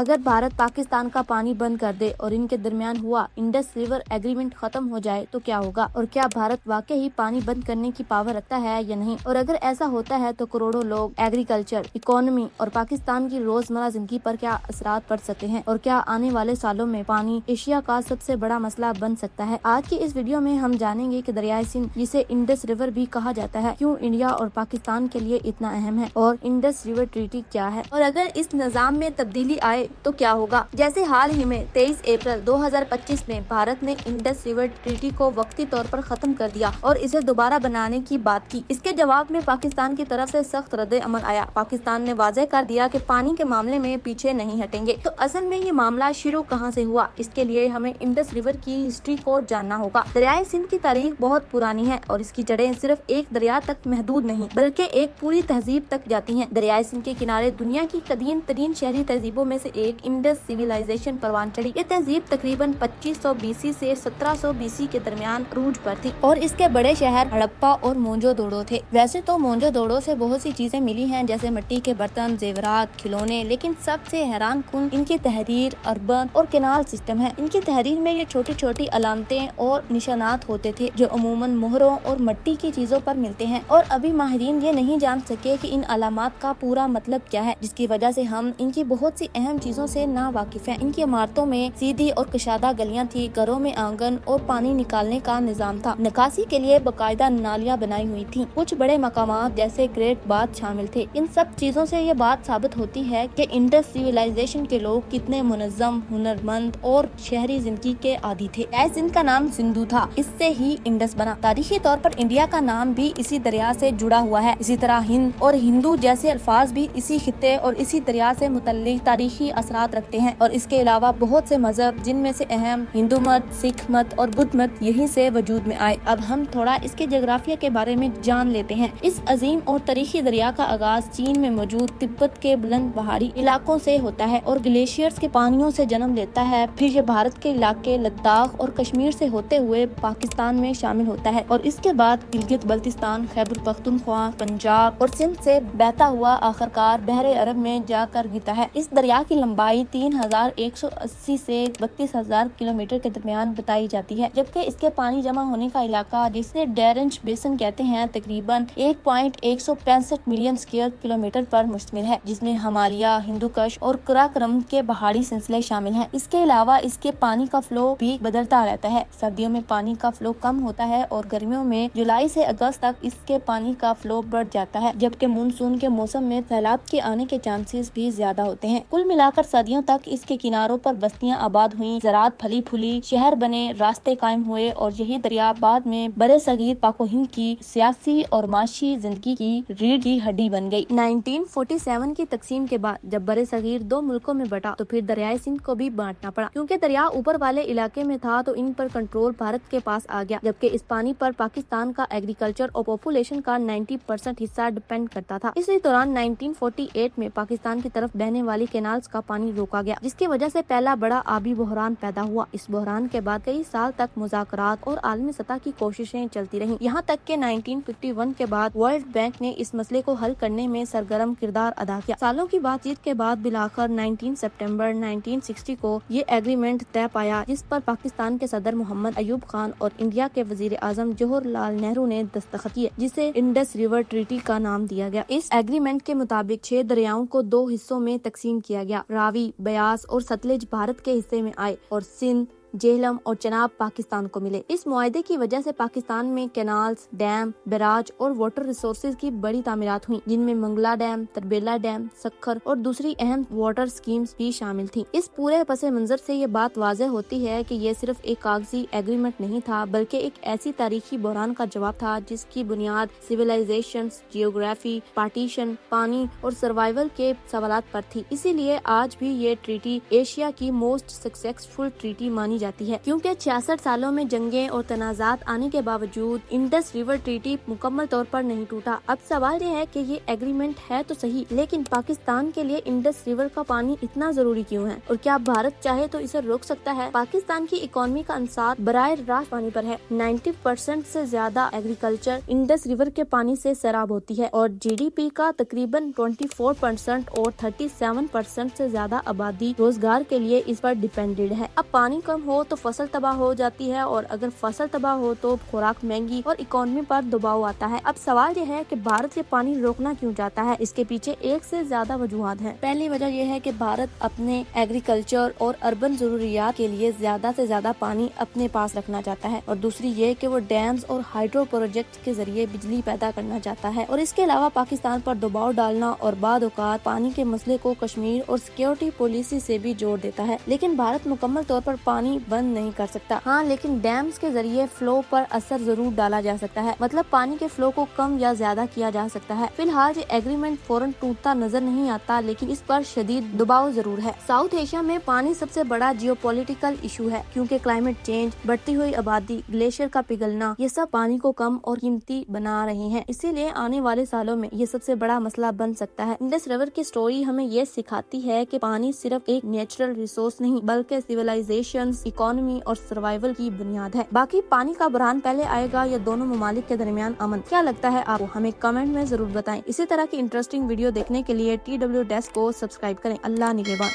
अगर भारत पाकिस्तान का पानी बंद कर दे और इनके दरमियान हुआ इंडस रिवर एग्रीमेंट खत्म हो जाए तो क्या होगा, और क्या भारत वाकई ही पानी बंद करने की पावर रखता है या नहीं, और अगर ऐसा होता है तो करोड़ों लोग, एग्रीकल्चर, इकोनॉमी और पाकिस्तान की रोजमर्रा जिंदगी पर क्या असरात पड़ सकते हैं, और क्या आने वाले सालों में पानी एशिया का सबसे बड़ा मसला बन सकता है। आज की इस वीडियो में हम जानेंगे कि दरियाए सिंध, जिसे इंडस रिवर भी कहा जाता है, क्यों इंडिया और पाकिस्तान के लिए इतना अहम है, और इंडस रिवर ट्रीटी क्या है, और अगर इस निजाम में तब्दीली आए तो क्या होगा। जैसे हाल ही में 23 अप्रैल 2025 में भारत ने इंडस रिवर ट्रीटी को वक्ती तौर पर खत्म कर दिया और इसे दोबारा बनाने की बात की। इसके जवाब में पाकिस्तान की तरफ से सख्त रद्द अमल आया। पाकिस्तान ने वाज़ेह कर दिया कि पानी के मामले में पीछे नहीं हटेंगे। तो असल में ये मामला शुरू कहाँ से हुआ, इसके लिए हमें इंडस रिवर की हिस्ट्री को जानना होगा। दरियाए सिंध की तारीख बहुत पुरानी है और इसकी जड़ें सिर्फ एक दरिया तक महदूद नहीं बल्कि एक पूरी तहजीब तक जाती हैं। दरियाए सिंध के किनारे दुनिया की कदीम तरीन शहरी तहजीबों में से एक इंडस सिविलाइजेशन परवान चढ़ी। ये तहजीब तकरीबन 2500 BC से 1700 BC के दरमियान अरूज पर थी और इसके बड़े शहर हड़प्पा और मोहनजोदड़ो थे। वैसे तो मोहनजोदड़ो से बहुत सी चीजें मिली हैं, जैसे मिट्टी के बर्तन, जेवरात, खिलौने, लेकिन सबसे हैरान कुन इनकी तहरीर, अर्बन और केनाल सिस्टम है। इनकी तहरीर में ये छोटी छोटी अलामतें और निशानात होते थे जो अमूमन मोहरों और मिट्टी की चीजों पर मिलते हैं, और अभी माहिरीन ये नहीं जान सके कि इन अलामात का पूरा मतलब क्या है, जिसकी वजह से हम इनकी बहुत सी अहम चीजों से ना वाकिफ हैं। इनकी इमारतों में सीधी और कशादा गलियां थी, घरों में आंगन और पानी निकालने का निजाम था, निकासी के लिए बाकायदा नालियां बनाई हुई थी, कुछ बड़े मकामात जैसे ग्रेट बाथ शामिल थे। इन सब चीजों से ये बात साबित होती है कि इंडस सिविलाइजेशन के लोग कितने मुनज़्ज़म, हुनरमंद और शहरी जिंदगी के आदी थे। ऐसे इनका नाम सिंधु था, इससे ही इंडस बना। तारीखी तौर पर इंडिया का नाम भी इसी दरिया से जुड़ा हुआ है। इसी तरह हिंद और हिंदू जैसे अल्फाज भी इसी खित्ते और इसी दरिया से मुतल्लिक तारीखी असरात रखते हैं, और इसके अलावा बहुत से मजहब, जिनमें से अहम हिंदू मत, सिख मत और बुद्ध मत यहीं से वजूद में आए। अब हम थोड़ा इसके जोग्राफिया के बारे में जान लेते हैं। इस अजीम और तारीखी दरिया का आगाज चीन में मौजूद तिब्बत के बुलंद पहाड़ी इलाकों से होता है और ग्लेशियर्स के पानियों से जन्म लेता है। फिर ये भारत के इलाके लद्दाख और कश्मीर से होते हुए पाकिस्तान में शामिल होता है, और इसके बाद गिलगित बल्तिस्तान, खैबर पख्तूनख्वा, पंजाब और सिंध से बहता हुआ आखिरकार बहरे अरब में जाकर गिरता है। इस दरिया की लंबाई 3180 से 32,000 किलोमीटर के दरमियान बताई जाती है, जबकि इसके पानी जमा होने का इलाका, जिसे डेरेंच बेसन कहते हैं, तकरीबन 1.165 मिलियन स्क्वायर किलोमीटर पर मुश्तमिल है, जिसमें हिमालय, हिंदुकुश और कराकोरम के पहाड़ी सिलसिले शामिल हैं। इसके अलावा इसके पानी का फ्लो भी बदलता रहता है। सर्दियों में पानी का फ्लो कम होता है और गर्मियों में जुलाई से अगस्त तक इसके पानी का फ्लो बढ़ जाता है, जबकि मानसून के मौसम में सैलाब के आने के चांसेस भी ज्यादा होते हैं। कुल मिलाकर सदियों तक इसके किनारों पर बस्तियां आबाद हुई, ज़राअत फली फूली, शहर बने, रास्ते कायम हुए, और यही दरिया बाद में बड़े सगीर पाको हिंद की सियासी और माशी जिंदगी की रीढ़ की हड्डी बन गई। 1947 की तकसीम के बाद जब बड़े सगीर दो मुल्कों में बटा तो फिर दरियाए सिंध को भी बांटना पड़ा। क्योंकि दरिया ऊपर वाले इलाके में था तो इन पर कंट्रोल भारत के पास आ गया, जबकि इस पानी पर पाकिस्तान का एग्रीकल्चर और पॉपुलेशन का 90% हिस्सा डिपेंड करता था। इसी दौरान 1948 में पाकिस्तान की तरफ बहने वाली कैनाल्स का पानी रोका गया, जिसकी वजह से पहला बड़ा आबी बहरान पैदा हुआ। इस बहरान के बाद कई साल तक मुज़ाकरात और आलमी सतह की कोशिशें चलती रहीं, यहाँ तक कि 1951 के बाद वर्ल्ड बैंक ने इस मसले को हल करने में सरगर्म किरदार अदा किया। सालों की बातचीत के बाद बिलाखिर 19 सितंबर 1960 को ये एग्रीमेंट तय पाया, जिस पर पाकिस्तान के सदर मोहम्मद अयूब खान और इंडिया के वजीर आजम जवाहरलाल नेहरू ने दस्तखत किए, जिसे इंडस रिवर ट्रीटी का नाम दिया गया। इस एग्रीमेंट के मुताबिक 6 दरियाओं को 2 हिस्सों में तकसीम किया गया। रावी, ब्यास और सतलज भारत के हिस्से में आए और सिंध, झेलम और चनाब पाकिस्तान को मिले। इस मुआहदे की वजह से पाकिस्तान में कैनाल्स, डैम, बैराज और वाटर रिसोर्सेज की बड़ी तामीरात हुई, जिनमें मंगला डैम, तरबेला डैम, सखर और दूसरी अहम वाटर स्कीम्स भी शामिल थी। इस पूरे पस मंजर से ये बात वाज़ेह होती है कि ये सिर्फ एक कागजी एग्रीमेंट नहीं था, बल्कि एक ऐसी तारीखी बहरान का जवाब था जिसकी बुनियाद सिविलाइजेशन, जियोग्राफी, पार्टीशन, पानी और सर्वाइवल के सवालात पर थी। इसीलिए आज भी ये ट्रीटी एशिया की मोस्ट सक्सेसफुल ट्रीटी मानी जाती है, क्योंकि 66 सालों में जंगें और तनाजात आने के बावजूद इंडस रिवर ट्रीटी मुकम्मल तौर पर नहीं टूटा। अब सवाल ये है कि ये एग्रीमेंट है तो सही, लेकिन पाकिस्तान के लिए इंडस रिवर का पानी इतना जरूरी क्यों है, और क्या भारत चाहे तो इसे रोक सकता है? पाकिस्तान की इकोनॉमी का अंसार बराह रास्त पानी पर है। 90% से ज्यादा एग्रीकल्चर इंडस रिवर के पानी से सैराब होती है और जीडीपी का तकरीबन 24% और 37% से ज्यादा आबादी रोजगार के लिए इस पर डिपेंडेड है। अब पानी कम हो तो फसल तबाह हो जाती है, और अगर फसल तबाह हो तो खुराक महंगी और इकोनॉमी पर दबाव आता है। अब सवाल यह है कि भारत ये पानी रोकना क्यों चाहता है? इसके पीछे एक से ज्यादा वजूहात हैं। पहली वजह यह है कि भारत अपने एग्रीकल्चर और अर्बन जरूरियात के लिए ज्यादा से ज्यादा पानी अपने पास रखना चाहता है, और दूसरी ये कि वो डैम्स और हाइड्रो प्रोजेक्ट के जरिए बिजली पैदा करना चाहता है, और इसके अलावा पाकिस्तान पर दबाव डालना और बाद औकात पानी के मसले को कश्मीर और सिक्योरिटी पॉलिसी से भी जोड़ देता है। लेकिन भारत मुकम्मल तौर पर पानी बंद नहीं कर सकता। हाँ, लेकिन डैम्स के जरिए फ्लो पर असर जरूर डाला जा सकता है, मतलब पानी के फ्लो को कम या ज्यादा किया जा सकता है। फिलहाल ये एग्रीमेंट फौरन टूटता नजर नहीं आता, लेकिन इस पर शदीद दबाव जरूर है। साउथ एशिया में पानी सबसे बड़ा जियोपॉलिटिकल इशू है, क्योंकि क्लाइमेट चेंज, बढ़ती हुई आबादी, ग्लेशियर का पिघलना, ये सब पानी को कम और कीमती बना रहे हैं। इसीलिए आने वाले सालों में ये सबसे बड़ा मसला बन सकता है। इंडस रिवर की स्टोरी हमें ये सिखाती है कि पानी सिर्फ एक नेचुरल रिसोर्स नहीं, बल्कि सिविलाइजेशन, इकोनॉमी और सर्वाइवल की बुनियाद है। बाकी पानी का बहरान पहले आएगा या दोनों ममालिक के दरमियान अमन? क्या लगता है आपको? हमें कमेंट में जरूर बताएं। इसी तरह की इंटरेस्टिंग वीडियो देखने के लिए TW डेस्क को सब्सक्राइब करें। अल्लाह निगहबान।